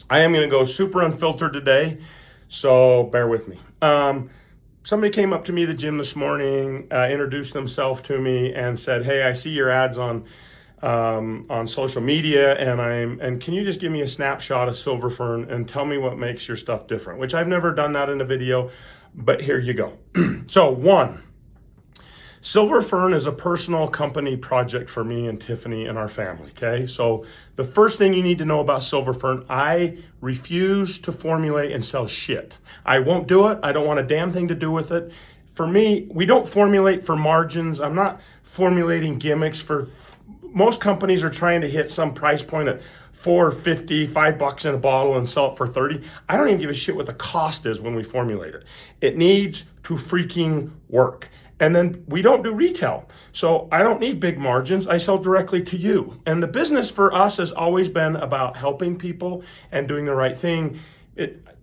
I am going to go super unfiltered today, so bear with me. Somebody came up to me at the gym this morning, introduced themselves to me, and said, "Hey, I see your ads on social media, and can you just give me a snapshot of Silver Fern and tell me what makes your stuff different?" Which I've never done that in a video, but here you go. So one, Silver Fern is a personal company project for me and Tiffany and our family, okay? So the first thing you need to know about Silver Fern, I refuse to formulate and sell shit. I won't do it. I don't want a damn thing to do with it. For me, we don't formulate for margins. I'm not formulating gimmicks for, most companies are trying to hit some price point at $4.50, $5 in a bottle and sell it for 30. I don't even give a shit what the cost is when we formulate it. It needs to freaking work. And then we don't do retail. So I don't need big margins. I sell directly to you. And the business for us has always been about helping people and doing the right thing.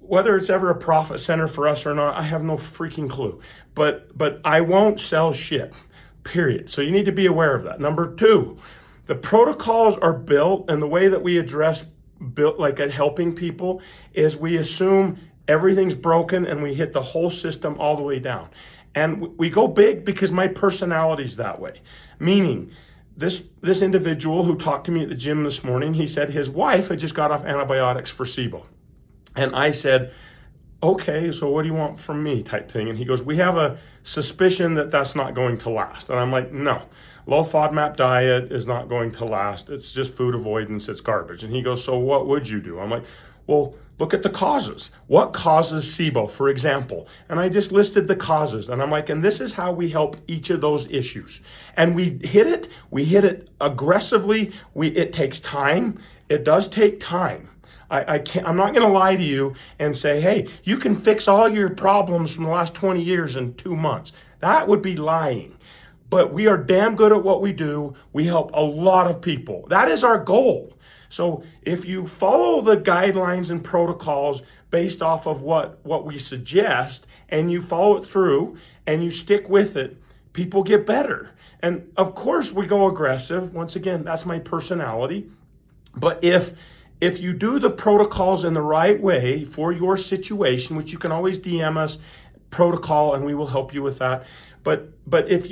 Whether it's ever a profit center for us or not, I have no freaking clue. But I won't sell shit, period. So you need to be aware of that. Number two, the protocols are built, and the way that we address like at helping people is we assume everything's broken and we hit the whole system all the way down. And we go big because my personality's that way. Meaning, this individual who talked to me at the gym this morning, he said his wife had just got off antibiotics for SIBO. And I said, "Okay, so what do you want from me?" type thing. And he goes, "We have a suspicion that that's not going to last." And I'm like, "No, low FODMAP diet is not going to last. It's just food avoidance, it's garbage." And he goes, "So what would you do?" I'm like, "Well, look at the causes. What causes SIBO, for example?" And I just listed the causes. And I'm like, and this is how we help each of those issues. And we hit it aggressively. It takes time. It does take time. I'm not going to lie to you and say, "Hey, you can fix all your problems from the last 20 years in 2 months." That would be lying. But we are damn good at what we do. We help a lot of people. That is our goal. So if you follow the guidelines and protocols based off of what we suggest, and you follow it through and you stick with it, people get better. And of course we go aggressive. Once again, that's my personality. But if you do the protocols in the right way for your situation, which you can always DM us protocol and we will help you with that. But if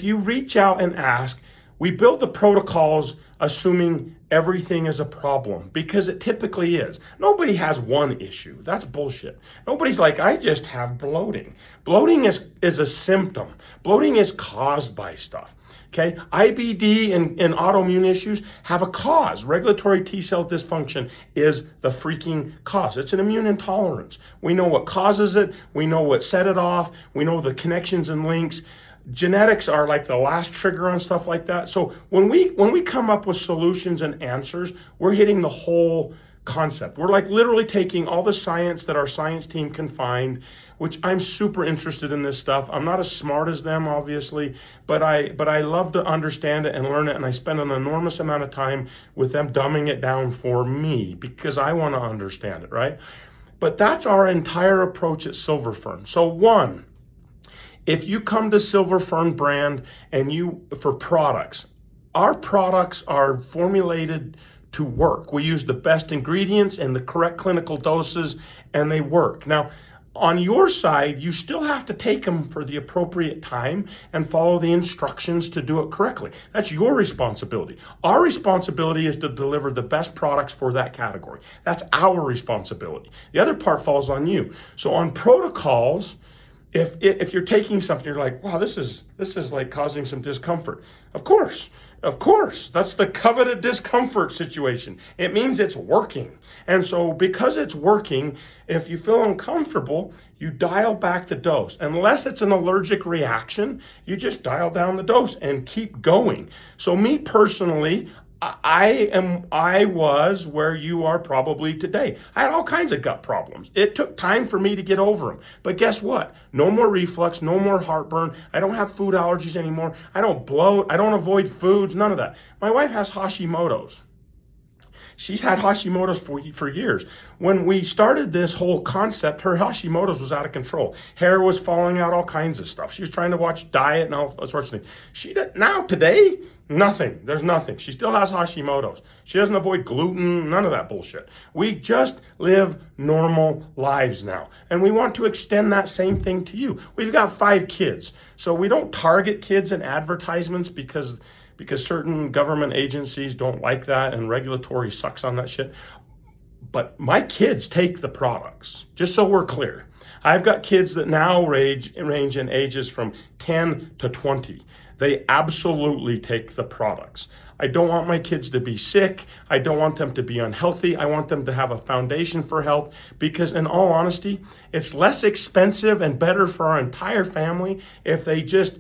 you reach out and ask, we build the protocols assuming everything is a problem, because it typically is. Nobody has one issue. That's bullshit. Nobody's like, "I just have bloating." Bloating is a symptom. Bloating is caused by stuff. Okay, IBD and autoimmune issues have a cause. Regulatory T cell dysfunction is the freaking cause. It's an immune intolerance. We know what causes it. We know what set it off. We know the connections and links. Genetics are like the last trigger on stuff like that. So when we come up with solutions and answers, we're hitting the whole concept. We're like literally taking all the science that our science team can find, which I'm super interested in this stuff. I'm not as smart as them, obviously, but I love to understand it and learn it, and I spend an enormous amount of time with them dumbing it down for me because I want to understand it, right? But that's our entire approach at Silver Fern. So one, if you come to Silver Fern brand and for products, our products are formulated to work. We use the best ingredients and the correct clinical doses, and they work. Now, on your side, you still have to take them for the appropriate time and follow the instructions to do it correctly. That's your responsibility. Our responsibility is to deliver the best products for that category. That's our responsibility. The other part falls on you. So on protocols, if you're taking something, you're like, "Wow, this is like causing some discomfort." Of course, that's the coveted discomfort situation. It means it's working. And so because it's working, if you feel uncomfortable, you dial back the dose. Unless it's an allergic reaction, you just dial down the dose and keep going. So me personally, I was where you are probably today. I had all kinds of gut problems. It took time for me to get over them. But guess what? No more reflux, no more heartburn. I don't have food allergies anymore. I don't bloat. I don't avoid foods, none of that. My wife has Hashimoto's. She's had Hashimoto's for years. When we started this whole concept, her Hashimoto's was out of control. Hair was falling out, all kinds of stuff. She was trying to watch diet and all sorts of things. Now, today, nothing. There's nothing. She still has Hashimoto's. She doesn't avoid gluten, none of that bullshit. We just live normal lives now. And we want to extend that same thing to you. We've got 5 kids. So we don't target kids in advertisements because certain government agencies don't like that and regulatory sucks on that shit. But my kids take the products, just so we're clear. I've got kids that now range in ages from 10 to 20. They absolutely take the products. I don't want my kids to be sick. I don't want them to be unhealthy. I want them to have a foundation for health because, in all honesty, it's less expensive and better for our entire family if they just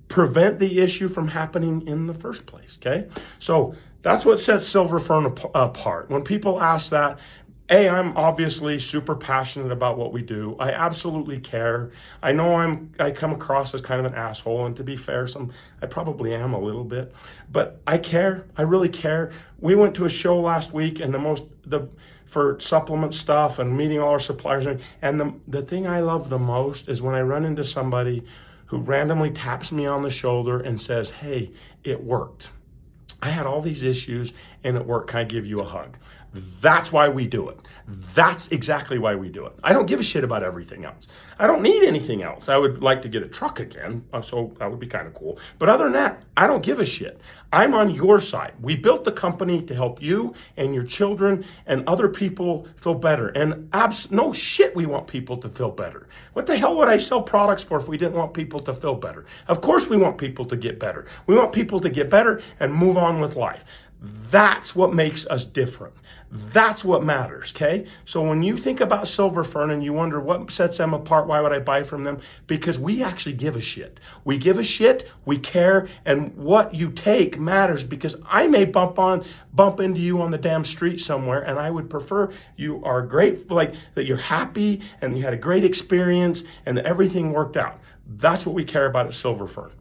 prevent the issue from happening in the first place, okay? So that's what sets Silver Fern apart. When people ask that, I'm obviously super passionate about what we do. I absolutely care. I know I come across as kind of an asshole, and to be fair, I probably am a little bit, but I care. I really care. We went to a show last week, and for supplement stuff and meeting all our suppliers, and the thing I love the most is when I run into somebody who randomly taps me on the shoulder and says, hey, it worked. I had all these issues and it worked. Can I give you a hug? That's why we do it. That's exactly why we do it. I don't give a shit about everything else. I don't need anything else. I would like to get a truck again, so that would be kind of cool. But other than that, I don't give a shit. I'm on your side. We built the company to help you and your children and other people feel better. And no shit, we want people to feel better. What the hell would I sell products for if we didn't want people to feel better? Of course we want people to get better. We want people to get better and move on with life. That's what makes us different. That's what matters, okay? So when you think about Silver Fern and you wonder what sets them apart, why would I buy from them? Because we actually give a shit. We give a shit, we care, and what you take matters because I may bump into you on the damn street somewhere, and I would prefer you are great, like that you're happy and you had a great experience and that everything worked out. That's what we care about at Silver Fern.